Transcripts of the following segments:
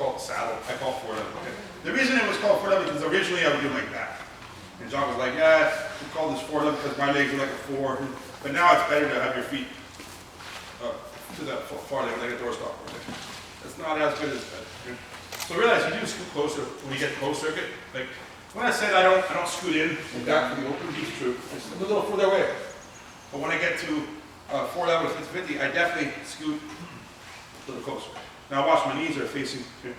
called saddle. I call it 411. Okay. The reason it was called 411 is originally I would do it like that. And John was like, yeah, we call this 411 because my legs are like a 4. But now it's better to have your feet to that far leg, like a doorstop. Okay. It's not as good as that. Okay. So realize you do scoot closer when you get closed circuit. Like when I said I don't scoot in and back from the open, it's true. It's a little further away. But when I get to 411 with 50, I definitely scoot a little closer. Now watch, my knees are facing here.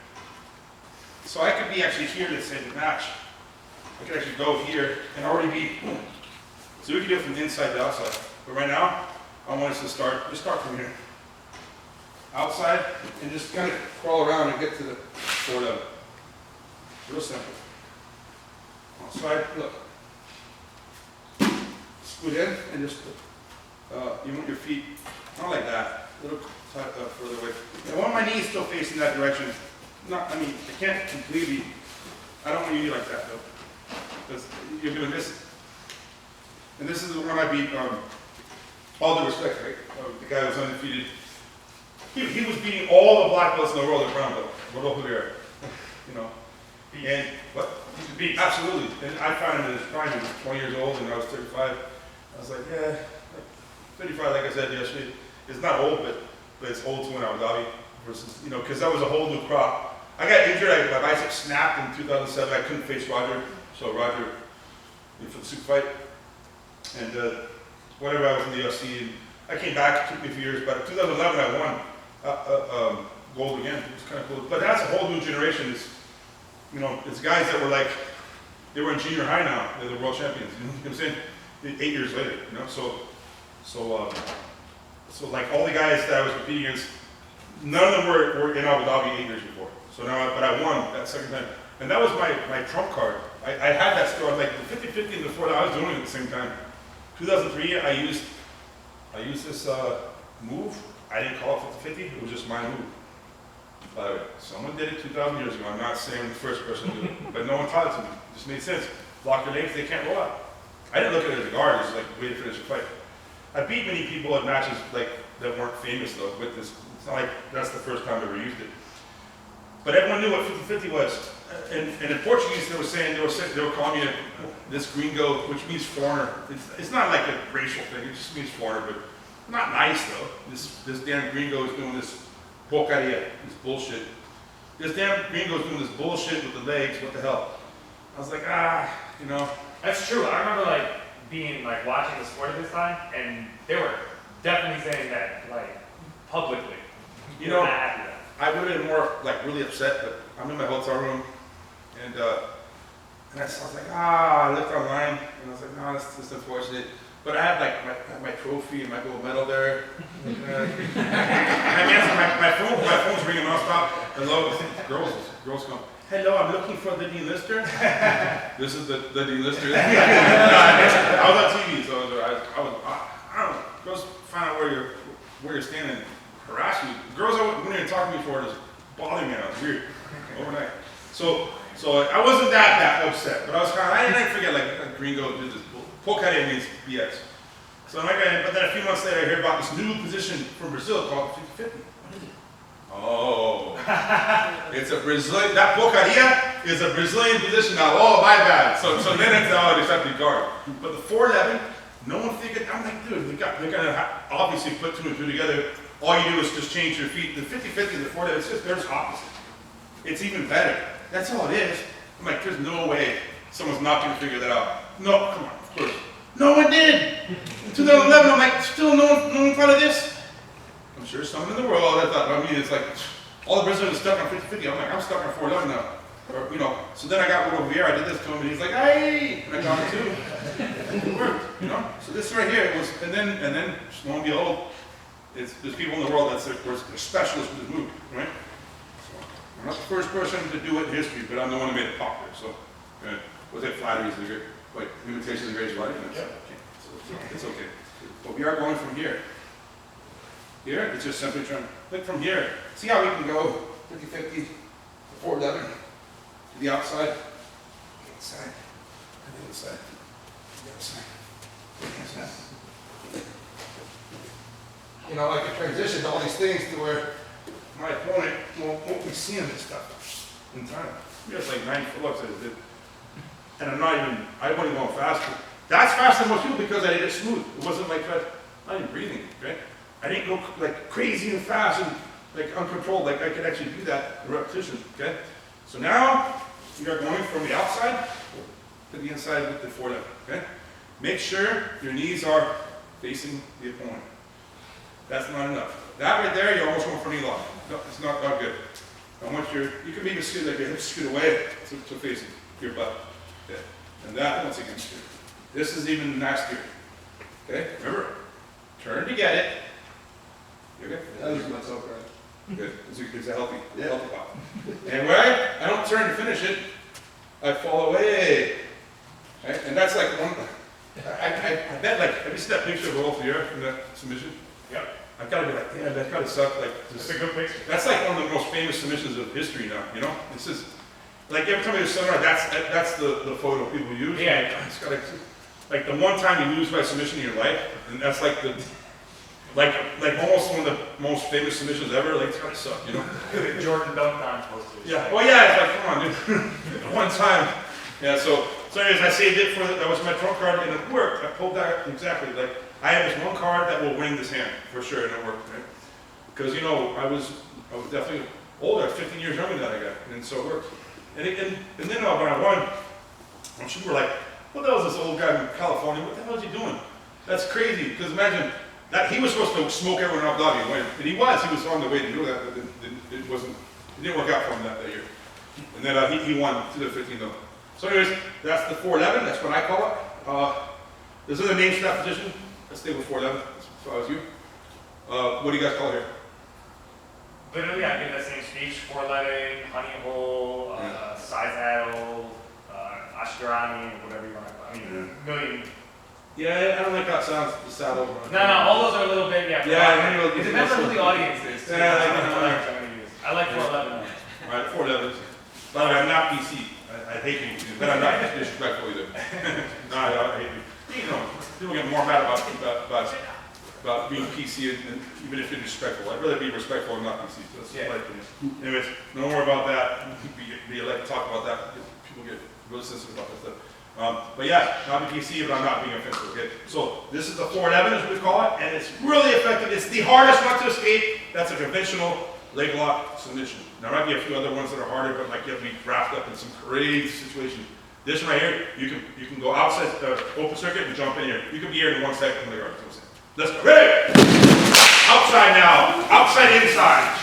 So I could be actually here, let's say, the match. I could actually go here and already be, so we can do it from the inside to outside. But right now, I want us to start, just start from here. Outside, and just kind of crawl around and get to the 411. Real simple. Outside, look. Scoot in and just, you want your feet, not like that, a little further away. I want my knees still facing that direction. Not, I mean, I can't completely, I don't want you to be like that though. Because you're going to miss it. And this is the one I beat, all due respect, right? The guy was undefeated. He was beating all the black belts in the world at brown belt, Rodolfo Vera. You know. And what? He could beat. Absolutely. And I found him in his prime. He was 20 years old and I was 35. I was like, yeah, 35, like I said yesterday, it's not old, but it's old to when I was Abu versus, you know, because that was a whole new crop. I got injured, my bicep snapped in 2007. I couldn't face Roger, so Roger, for the super fight. And whenever I was in the UFC, and I came back, it took me a few years, but in 2011 I won gold again. It was kind of cool. But that's a whole new generation. It's, you know, it's guys that were like, they were in junior high now. They're the world champions. You know what I'm saying? 8 years later, you know. So like all the guys that I was competing against, none of them were in Abu Dhabi 8 years before. So now, but I won that second time, and that was my trump card. I had that still. Like the 50-50 and the 4, I was doing it at the same time. 2003, I used this move. I didn't call it 50-50. It was just my move. By the way, someone did it 2,000 years ago. I'm not saying the first person did it, but no one taught it to me. It just made sense. Lock your legs, they can't roll out. I didn't look at it as a guard. It was like way to finish a fight. I beat many people at matches like that weren't famous though with this. It's not like that's the first time I ever used it. But everyone knew what 50-50 was. And in Portuguese, they were calling me this gringo, which means foreigner. It's not like a racial thing. It just means foreigner, but not nice though. This damn gringo is doing this porcaria, this bullshit. This damn gringo is doing this bullshit with the legs. What the hell? I was like, you know. That's true. I remember like being like watching the sport at this time, and they were definitely saying that like publicly. You know, not happy with that. I would have been more like really upset, but I'm in my hotel room, and I was like, I looked online, and I was like, no, that's just unfortunate. But I had like my trophy and my gold medal there. I mean, my phone's ringing nonstop. Hello, girls come. Hello, I'm looking for the delister. This is the delister. I was on TV, so I don't know. Girls find out where you're standing, harass you. Girls wouldn't even talk to me for it, just bothering me. It was weird. Overnight. So I wasn't that upset, but I didn't forget like a gringo did this. Porcaria means BS. So I'm like, but then a few months later I heard about this new position from Brazil called 50-50. Oh, it's a Brazilian, that porcaria is a Brazilian position now. Oh, my bad. So then it's how I decided to guard. But the 411, no one figured, I'm like, dude, they're gonna obviously put 2 and 2 together. All you do is just change your feet. The 50-50 and the 411, it's just, they're just opposite. It's even better. That's all it is. I'm like, there's no way someone's not gonna figure that out. No, come on, of course. No one did. In 2011, I'm like, still no one thought of this? I'm sure someone in the world I thought, I mean, it's like, all the Brazilians are stuck on 50-50. I'm like, I'm stuck on 411 now. Or, you know, so then I got one over here, I did this to him, and he's like, hey! And I got it too. It worked, you know? So this right here was, and then, lo and behold, there's people in the world that they're specialists with this move, right? So, I'm not the first person to do it in history, but I'm the one who made it popular, so, was it flattery is the great, wait, imitation is the greatest life? Yeah. So it's okay. But we are going from here. Here, it's just simply trying to click from here. See how we can go 50-50 to 411 to the outside, the inside, and the inside, the outside, the inside. You know, I can transition to all these things to where my opponent won't be seeing this stuff in time. He has like 9 foot looks at it. And I wasn't going fast. That's faster than most people because I did it smooth. It wasn't like that, not even breathing, okay? I didn't go like crazy and fast and like uncontrolled, like I could actually do that in repetition, okay? So now, we are going from the outside to the inside with the foreleg, okay? Make sure your knees are facing the opponent. That's not enough. That right there, you're almost going for knee lock. No, it's not good. I want you can even scoot like your hips scoot away to facing your butt. Okay. And that once again, this is even nastier. Okay, remember, turn to get it. You okay? I use myself right. Good. It's a healthy, Yeah. healthy pop. Anyway, I don't turn to finish it. I fall away. Okay? And that's like one. I bet like have you seen that picture of Rolf here in that submission? Yep. I've got to be like, damn, that kind of sucked. Like, That's a good picture. that's like one of the most famous submissions of history now. You know, this is like every time you do a seminar, that's the photo people use. Yeah. It's got like the one time you lose by submission in your life, and that's like the like almost one of the most famous submissions ever. Like it's gotta suck, you know. Jordan dunked on posters. Yeah. Well, yeah. It's like, come on, dude. One time. Yeah. So anyways, I saved it for that was my trump card, and it worked. I pulled that exactly. Like I have this one card that will win this hand for sure, and it worked. Right? Because you know I was definitely older, 15 years younger than that guy, and so it worked. And then when I won, I'm sure we're like, what the hell is this old guy from California? What the hell is he doing? That's crazy. Because imagine that he was supposed to smoke everyone in Abu Dhabi and win, and he was on the way to do that, but it didn't work out for him that year. And then he won to the 15 though. So anyways, that's the 411. That's what I call it. There's other names for that position. Let's stay with 411. So I was you. What do you guys call it here? Literally, I did that same speech, 411, honey hole, size addle, ashgarani, whatever you want to call it. I mean, million. Yeah, I don't like how it sounds. The saddle. No, all those are a little bit, yeah. Yeah, it depends on who the audience is. Too. Yeah, That's what I'm going to use. I like 411. All right, 411. By the way, I'm not PC. I hate you, but I'm not disrespectful either. No, I hate you. You know, people get more mad about being PC and even if you're disrespectful. I'd rather be respectful and not PC. That's my opinion. Anyways, no more about that. We like to talk about that. People get really sensitive about that stuff. But yeah, not being PC, but I'm not being offensive. Okay. So this is the 411, as we call it, and it's really effective. It's the hardest one to escape. That's a conventional leg lock submission. There might be a few other ones that are harder, but like you have to be wrapped up in some crazy situation. This one right here, you can go outside the open circuit and jump in here. You can be here in 1 second. Let's go. Ready? Outside now. Outside, inside.